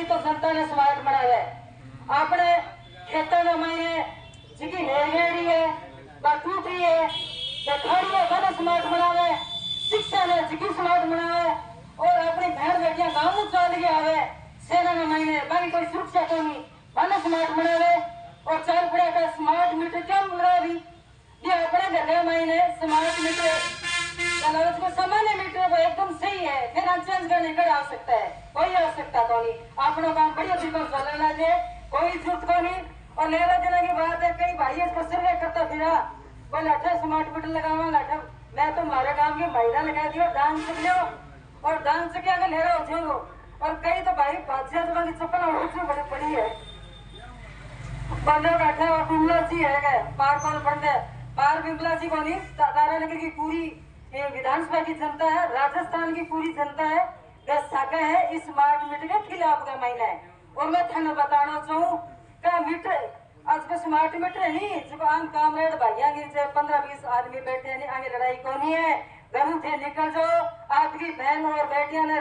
तो जनता ने स्मार्ट बनाया अपने खेतों में मैंने जिकी नेड़ी है टूटी है खाड़ी है स्मार्ट बनावे शिक्षा ने जिकी स्मार्ट बनावे और अपनी बहन बेटियां गाँव में चल के आवे सेना में मैंने बाकी कोई सुरक्षा को नहीं बने स्मार्ट बनावे और चार पड़ा का स्मार्ट मीटर क्या बना दी ये अपने घर मैंने स्मार्ट मीटर उसको सामान्य मीटर वो एकदम सही है फिर चेंज करने का आ सकता है कोई आवश्यकता तो नहीं अपना काम बढ़िया तरीके से चलना चाहिए कोई जरूरत को नहीं और लेना देने की बात है कई भाई इसको सर्वे करता फिरा बोले 18 स्मार्ट मीटर लगाऊंगा 18 मैं तो हमारे गांव की महिला लगा दियो डांस सीख लो और डांस सीख के ले रहा हो और कई तो भाई बादशाह की चप्पल उठनी बड़ी पड़ी है बंदे बैठे और बिमला जी है पार कौन पढ़ते पार बिमला जी को नहीं तारा नगर की पूरी विधानसभा की जनता है राजस्थान की पूरी जनता है साका है इस स्मार्ट मीटर के खिलाफ का महीना है और मैं थाने बताना चाहूँ का मीटर आज का स्मार्ट मीटर नहीं जो आम कामरेड भाइया की 15-20 आदमी बैठे नहीं आगे लड़ाई को नहीं है घर थे निकल जाओ आपकी बहन और बेटियां ने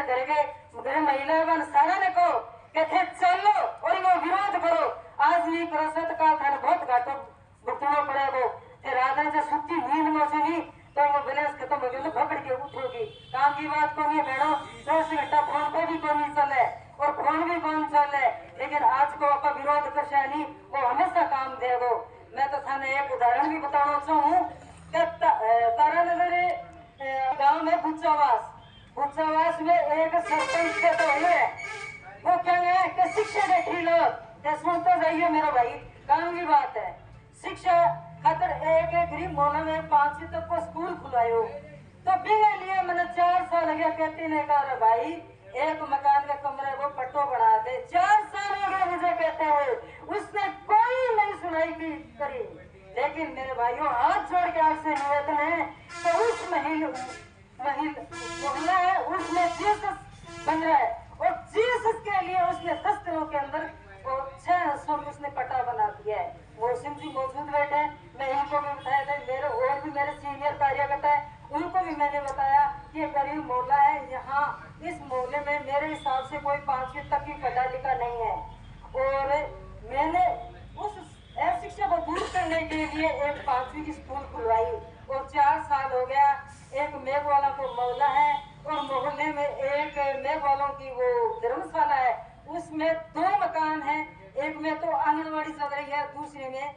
घर महिला बन सारा ने कहो कहते चलो और वो विरोध करो आज नहीं करो सत काल थाने बहुत घाटो भुगतना पड़ेगा राधा से सुखी नींद में से नहीं तो वो बैलेंस खत्म हो गया पकड़ के उठोगी काम की बात को नहीं बैठो 24 घंटा फोन पे भी कौन नहीं चले और फोन भी कौन चले लेकिन आज को आपका विरोध कर नहीं वो हमेशा काम देगो मैं तो थाने एक उदाहरण भी बताना चाहूँ तारानगर गांव में भुच्चावास में एक सरपंच के तो है वो कहेंगे कि शिक्षा के खिलाफ सुनते जाइए मेरा भाई काम की बात है शिक्षा खातर एक गरीब मोहल्ला में 5वीं तक को स्कूल खुलायो तो बिना लिए मैंने 4 साल गया कहते ने कहा भाई एक मकान के कमरे को पट्टो बढ़ा दे 4 साल हो गए मुझे कहते हुए उसने कोई नहीं सुनाई की करी लेकिन मेरे भाइयों हाथ जोड़ के आपसे निवेदन है तो उस मोहल्ला है उसमें जीसस बन रहा है और जीसस के लिए उसने 10 दिनों के अंदर 6 हिस्सों में उसने पट्टा बना दिया है वो सिंह जी मौजूद बैठे मैं इनको भी बताया था मेरे और भी मेरे सीनियर कार्यकर्ता है उनको भी मैंने बताया कि ये गरीब मोहल्ला है यहाँ इस मोहल्ले में मेरे हिसाब से कोई 5वीं तक की पढ़ा लिखा नहीं है और मैंने उस शिक्षा को दूर करने के लिए एक 5वीं की स्कूल खुलवाई और 4 साल हो गया एक मेघवाला को मोहल्ला है और मोहल्ले में एक मेघवालों की वो धर्मशाला है उसमें 2 मकान है एक में तो आंगनबाड़ी चल रही है दूसरे में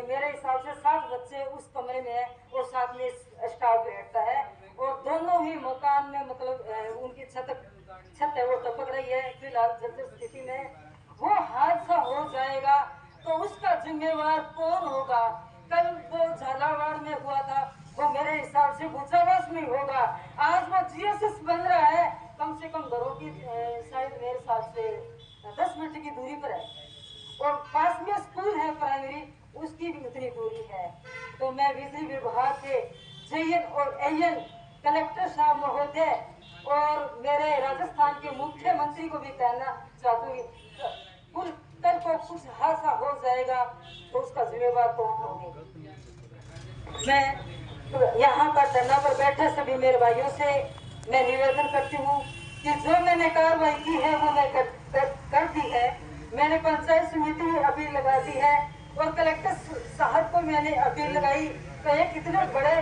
मेरे हिसाब से 60 बच्चे उस कमरे में है और साथ में स्टाफ बैठता है और दोनों ही मकान में मतलब उनकी छत है वो टपक रही है फिलहाल जर्जर स्थिति में वो हादसा हो जाएगा तो उसका जिम्मेवार कौन होगा कल वो झालावाड़ में हुआ था वो मेरे हिसाब से भुच्चावास में होगा आज वो जीएसएस बन रहा है कम से कम घरों की शायद मेरे हिसाब से 10 मिनट की दूरी पर है और पास में स्कूल है प्राइमरी उसकी भी उतनी दूरी है तो मैं बिजली विभाग के जेएन और एएन कलेक्टर साहब महोदय और मेरे राजस्थान के मुख्यमंत्री को भी कहना चाहूंगी कुल कल को कुछ हादसा हो जाएगा तो उसका जिम्मेवार कौन होंगे मैं यहाँ पर धरना पर बैठे सभी मेरे भाइयों से मैं निवेदन करती हूँ कि जो मैंने कार्रवाई की है वो मैं कर दी है मैंने पंचायत समिति में अपील लगा दी है और कलेक्टर साहब को मैंने अपील लगाई तो एक इतने बड़े